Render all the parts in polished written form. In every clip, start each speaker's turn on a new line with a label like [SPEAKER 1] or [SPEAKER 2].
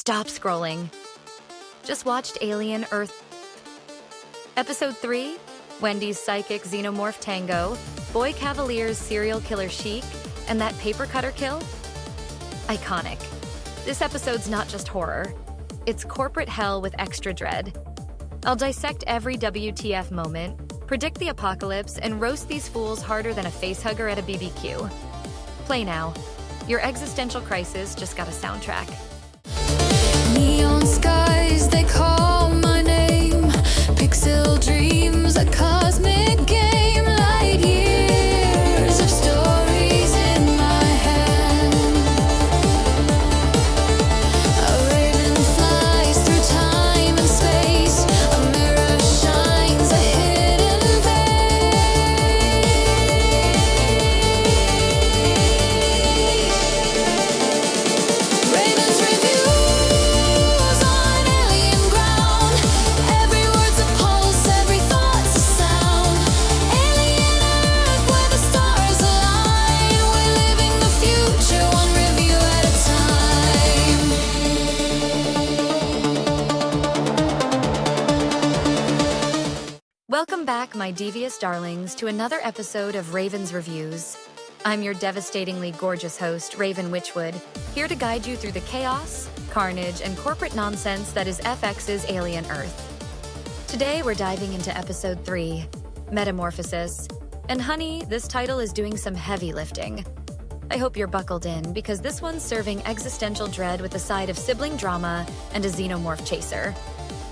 [SPEAKER 1] Stop scrolling. Just watched Alien Earth. Episode 3, Wendy's psychic xenomorph tango, Boy Cavalier's serial killer chic, and that paper cutter kill? Iconic. This episode's not just horror. It's corporate hell with extra dread. I'll dissect every WTF moment, predict the apocalypse, and roast these fools harder than a facehugger at a BBQ. Play now. Your existential crisis just got a soundtrack.
[SPEAKER 2] Neon skies, they call my name. Pixel dreams, a cosmic game. Light years of stories in my hand. A raven flies through time and space. A mirror shines a hidden face. Raven's reviews on alien ground. Every word's a pulse, every thought's a sound. Alien Earth where the stars align. We're living the future, one review at a time.
[SPEAKER 1] Welcome back, my devious darlings, to another episode of Raven's Reviews. I'm your devastatingly gorgeous host, Raven Witchwood, here to guide you through the chaos, carnage, and corporate nonsense that is FX's Alien Earth. Today, we're diving into Episode 3, Metamorphosis. And honey, this title is doing some heavy lifting. I hope you're buckled in, because this one's serving existential dread with a side of sibling drama and a xenomorph chaser.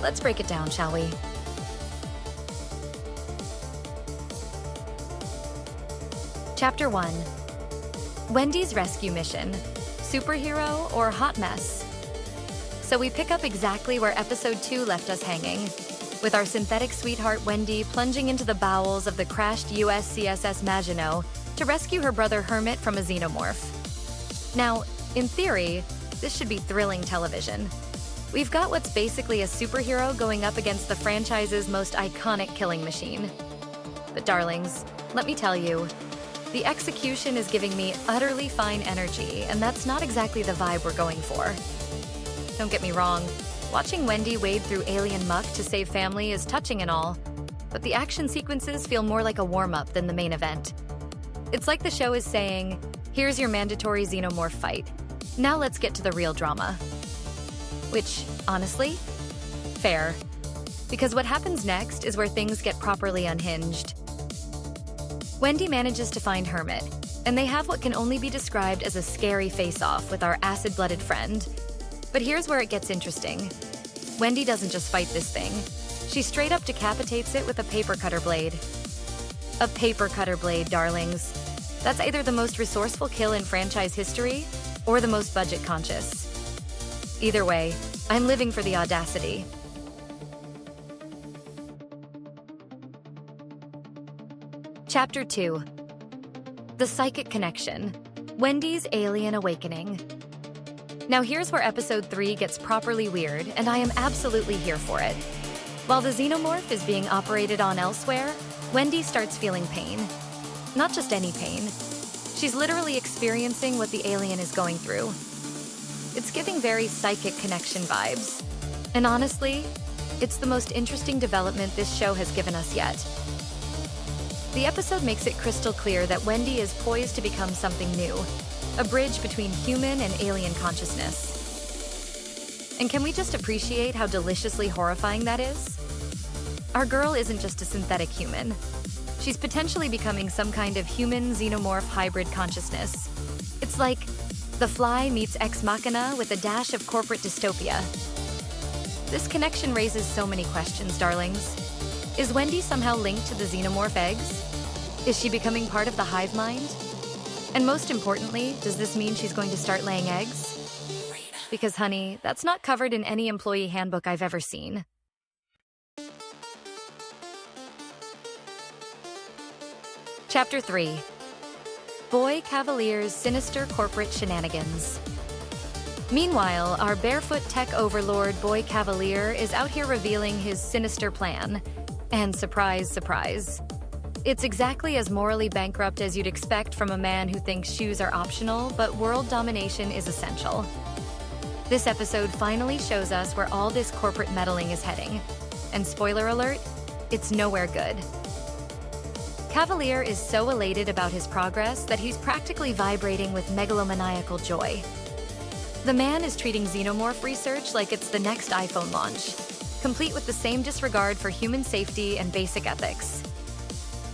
[SPEAKER 1] Let's break it down, shall we? Chapter 1. Wendy's rescue mission. Superhero or hot mess? So we pick up exactly where Episode 2 left us hanging, with our synthetic sweetheart Wendy plunging into the bowels of the crashed USCSS Maginot to rescue her brother Hermit from a xenomorph. Now, in theory, this should be thrilling television. We've got what's basically a superhero going up against the franchise's most iconic killing machine. But darlings, let me tell you, the execution is giving me utterly fine energy, and that's not exactly the vibe we're going for. Don't get me wrong, watching Wendy wade through alien muck to save family is touching and all, but the action sequences feel more like a warm-up than the main event. It's like the show is saying, here's your mandatory xenomorph fight. Now let's get to the real drama. Which, honestly, fair. Because what happens next is where things get properly unhinged. Wendy manages to find Hermit, and they have what can only be described as a scary face-off with our acid-blooded friend. But here's where it gets interesting. Wendy doesn't just fight this thing. She straight up decapitates it with a paper cutter blade. A paper cutter blade, darlings. That's either the most resourceful kill in franchise history, or the most budget-conscious. Either way, I'm living for the audacity. Chapter 2. The Psychic Connection. Wendy's Alien Awakening. Now here's where Episode 3 gets properly weird, and I am absolutely here for it. While the xenomorph is being operated on elsewhere, Wendy starts feeling pain. Not just any pain. She's literally experiencing what the alien is going through. It's giving very Psychic Connection vibes. And honestly, it's the most interesting development this show has given us yet. The episode makes it crystal clear that Wendy is poised to become something new, a bridge between human and alien consciousness. And can we just appreciate how deliciously horrifying that is? Our girl isn't just a synthetic human. She's potentially becoming some kind of human-xenomorph hybrid consciousness. It's like The Fly meets Ex Machina with a dash of corporate dystopia. This connection raises so many questions, darlings. Is Wendy somehow linked to the xenomorph eggs? Is she becoming part of the hive mind? And most importantly, does this mean she's going to start laying eggs? Because, honey, that's not covered in any employee handbook I've ever seen. Chapter 3. Boy Cavalier's Sinister Corporate Shenanigans. Meanwhile, our barefoot tech overlord Boy Cavalier is out here revealing his sinister plan. And surprise, surprise. It's exactly as morally bankrupt as you'd expect from a man who thinks shoes are optional, but world domination is essential. This episode finally shows us where all this corporate meddling is heading. And spoiler alert, it's nowhere good. Cavalier is so elated about his progress that he's practically vibrating with megalomaniacal joy. The man is treating Xenomorph research like it's the next iPhone launch, complete with the same disregard for human safety and basic ethics.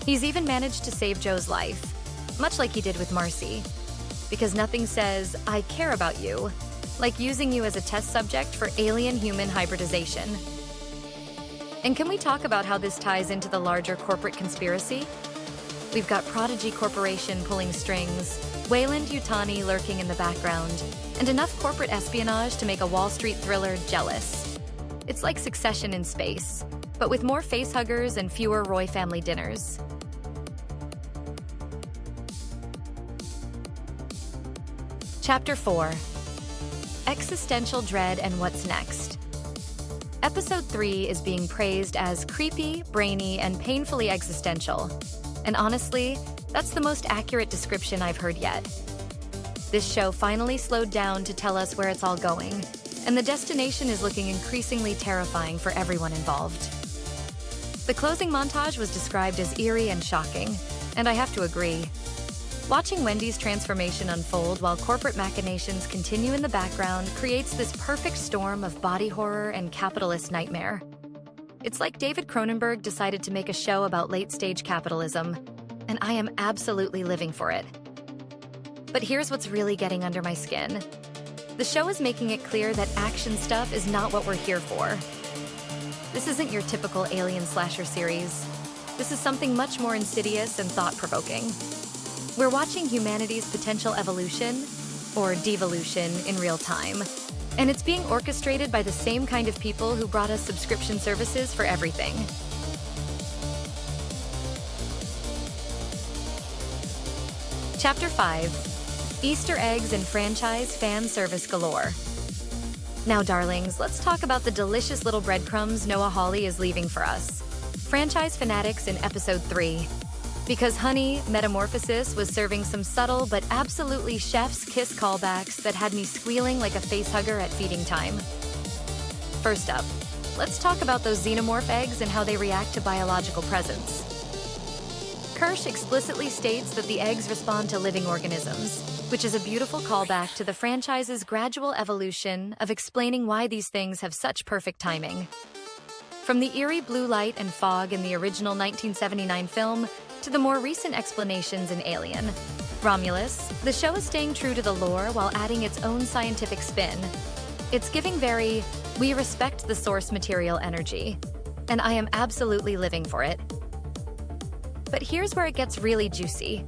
[SPEAKER 1] He's even managed to save Joe's life, much like he did with Marcy, because nothing says, "I care about you," like using you as a test subject for alien-human hybridization. And can we talk about how this ties into the larger corporate conspiracy? We've got Prodigy Corporation pulling strings, Weyland-Yutani lurking in the background, and enough corporate espionage to make a Wall Street thriller jealous. It's like Succession in space, but with more facehuggers and fewer Roy family dinners. Chapter 4. Existential Dread and What's Next. Episode 3 is being praised as creepy, brainy, and painfully existential. And honestly, that's the most accurate description I've heard yet. This show finally slowed down to tell us where it's all going, and the destination is looking increasingly terrifying for everyone involved. The closing montage was described as eerie and shocking, and I have to agree. Watching Wendy's transformation unfold while corporate machinations continue in the background creates this perfect storm of body horror and capitalist nightmare. It's like David Cronenberg decided to make a show about late-stage capitalism, and I am absolutely living for it. But here's what's really getting under my skin. The show is making it clear that action stuff is not what we're here for. This isn't your typical alien slasher series. This is something much more insidious and thought-provoking. We're watching humanity's potential evolution, or devolution, in real time. And it's being orchestrated by the same kind of people who brought us subscription services for everything. Chapter 5. Easter eggs and franchise fan service galore. Now, darlings, let's talk about the delicious little breadcrumbs Noah Hawley is leaving for us. Franchise fanatics in Episode 3. Because, honey, Metamorphosis was serving some subtle but absolutely chef's kiss callbacks that had me squealing like a facehugger at feeding time. First up, let's talk about those Xenomorph eggs and how they react to biological presence. Kirsch explicitly states that the eggs respond to living organisms, which is a beautiful callback to the franchise's gradual evolution of explaining why these things have such perfect timing. From the eerie blue light and fog in the original 1979 film to the more recent explanations in Alien, Romulus, the show is staying true to the lore while adding its own scientific spin. It's giving very, we respect the source material energy, and I am absolutely living for it. But here's where it gets really juicy.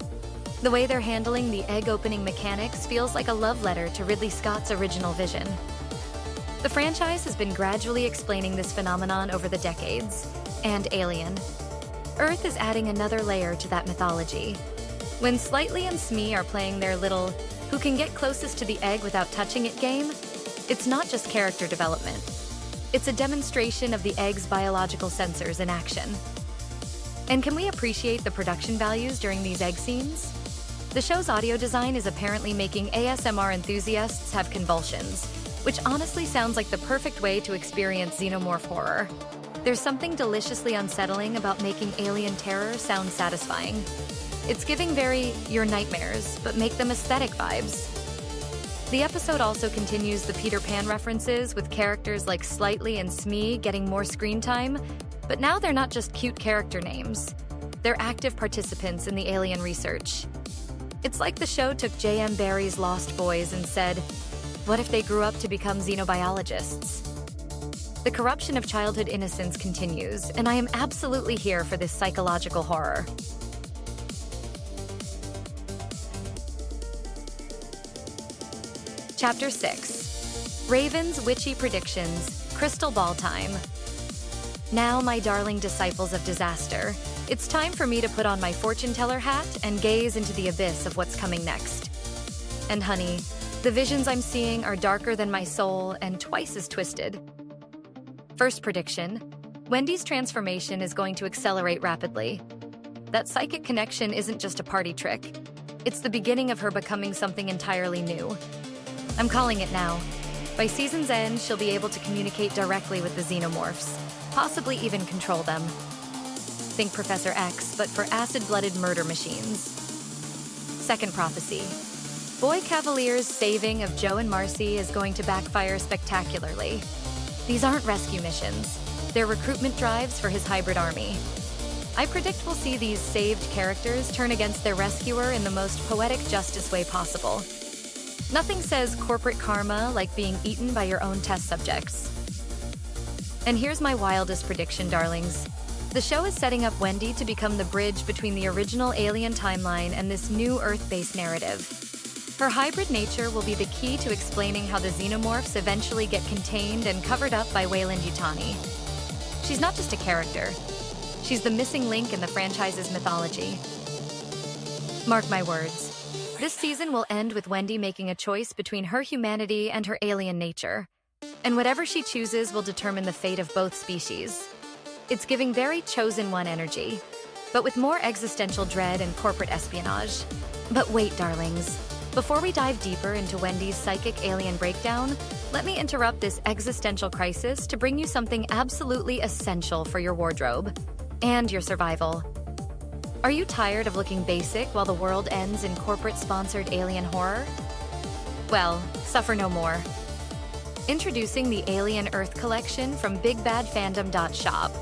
[SPEAKER 1] The way they're handling the egg-opening mechanics feels like a love letter to Ridley Scott's original vision. The franchise has been gradually explaining this phenomenon over the decades, and Alien. Earth is adding another layer to that mythology. When Slightly and Smee are playing their little who can get closest to the egg without touching it game, it's not just character development. It's a demonstration of the egg's biological sensors in action. And can we appreciate the production values during these egg scenes? The show's audio design is apparently making ASMR enthusiasts have convulsions, which honestly sounds like the perfect way to experience Xenomorph horror. There's something deliciously unsettling about making alien terror sound satisfying. It's giving very your nightmares, but make them aesthetic vibes. The episode also continues the Peter Pan references with characters like Slightly and Smee getting more screen time, but now they're not just cute character names. They're active participants in the alien research. It's like the show took J.M. Barrie's Lost Boys and said, what if they grew up to become xenobiologists? The corruption of childhood innocence continues, and I am absolutely here for this psychological horror. Chapter 6. Raven's Witchy Predictions, Crystal Ball Time. Now, my darling disciples of disaster, it's time for me to put on my fortune teller hat and gaze into the abyss of what's coming next. And honey, the visions I'm seeing are darker than my soul and twice as twisted. First prediction, Wendy's transformation is going to accelerate rapidly. That psychic connection isn't just a party trick. It's the beginning of her becoming something entirely new. I'm calling it now. By By season's end, she'll be able to communicate directly with the Xenomorphs, possibly even control them. Think Professor X, but for acid-blooded murder machines. Second prophecy. Boy Cavalier's saving of Joe and Marcy is going to backfire spectacularly. These aren't rescue missions. They're recruitment drives for his hybrid army. I predict we'll see these saved characters turn against their rescuer in the most poetic justice way possible. Nothing says corporate karma like being eaten by your own test subjects. And here's my wildest prediction, darlings. The show is setting up Wendy to become the bridge between the original Alien timeline and this new Earth-based narrative. Her hybrid nature will be the key to explaining how the Xenomorphs eventually get contained and covered up by Weyland-Yutani. She's not just a character. She's the missing link in the franchise's mythology. Mark my words. This season will end with Wendy making a choice between her humanity and her alien nature. And whatever she chooses will determine the fate of both species. It's giving very Chosen One energy, but with more existential dread and corporate espionage. But wait, darlings. Before we dive deeper into Wendy's psychic alien breakdown, let me interrupt this existential crisis to bring you something absolutely essential for your wardrobe and your survival. Are you tired of looking basic while the world ends in corporate-sponsored alien horror? Well, suffer no more. Introducing the Alien Earth collection from BigBadFandom.shop.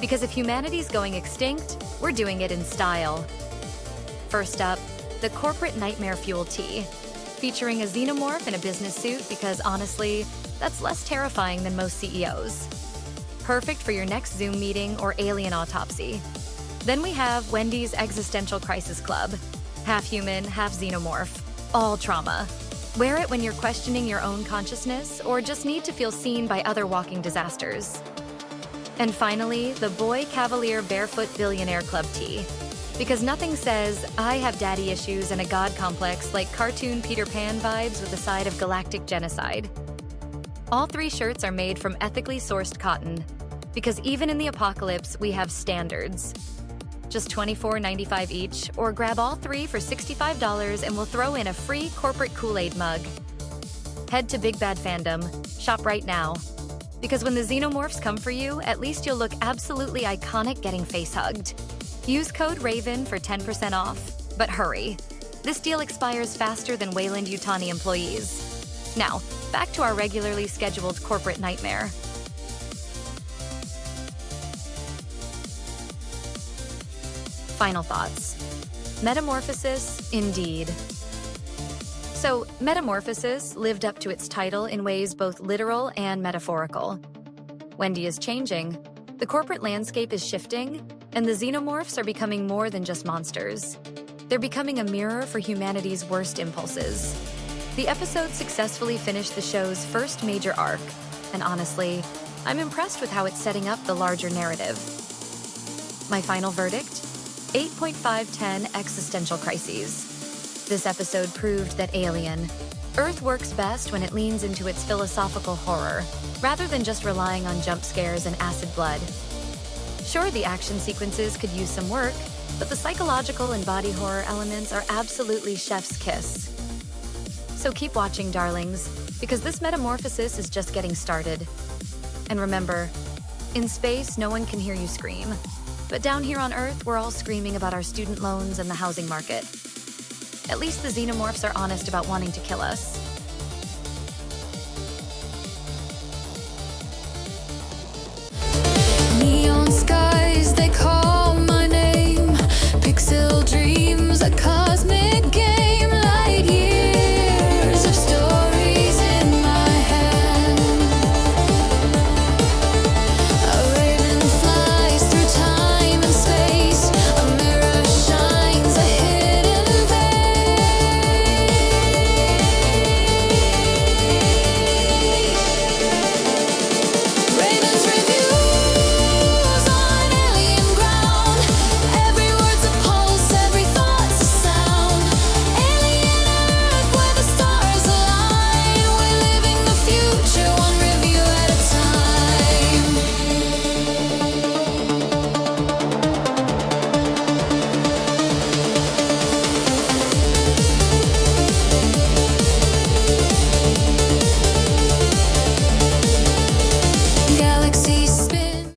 [SPEAKER 1] Because if humanity's going extinct, we're doing it in style. First up, the Corporate Nightmare Fuel Tee, featuring a Xenomorph in a business suit because honestly, that's less terrifying than most CEOs. Perfect for your next Zoom meeting or alien autopsy. Then we have Wendy's Existential Crisis Club, half human, half Xenomorph, all trauma. Wear it when you're questioning your own consciousness or just need to feel seen by other walking disasters. And finally, the Boy Cavalier Barefoot Billionaire Club tee. Because nothing says, I have daddy issues and a god complex like cartoon Peter Pan vibes with a side of galactic genocide. All three shirts are made from ethically sourced cotton. Because even in the apocalypse, we have standards. Just $24.95 each, or grab all three for $65 and we'll throw in a free corporate Kool-Aid mug. Head to Big Bad Fandom. Shop right now. Because when the Xenomorphs come for you, at least you'll look absolutely iconic getting face-hugged. Use code RAVEN for 10% off. But hurry. This deal expires faster than Weyland-Yutani employees. Now, back to our regularly scheduled corporate nightmare. Final thoughts. Metamorphosis, indeed. So, Metamorphosis lived up to its title in ways both literal and metaphorical. Wendy is changing, the corporate landscape is shifting, and the Xenomorphs are becoming more than just monsters. They're becoming a mirror for humanity's worst impulses. The episode successfully finished the show's first major arc, and honestly, I'm impressed with how it's setting up the larger narrative. My final verdict? 8.5/10 existential crises. This episode proved that Alien, Earth works best when it leans into its philosophical horror, rather than just relying on jump scares and acid blood. Sure, the action sequences could use some work, but the psychological and body horror elements are absolutely chef's kiss. So keep watching, darlings, because this metamorphosis is just getting started. And remember, in space, no one can hear you scream. But down here on Earth, we're all screaming about our student loans and the housing market. At least the Xenomorphs are honest about wanting to kill us.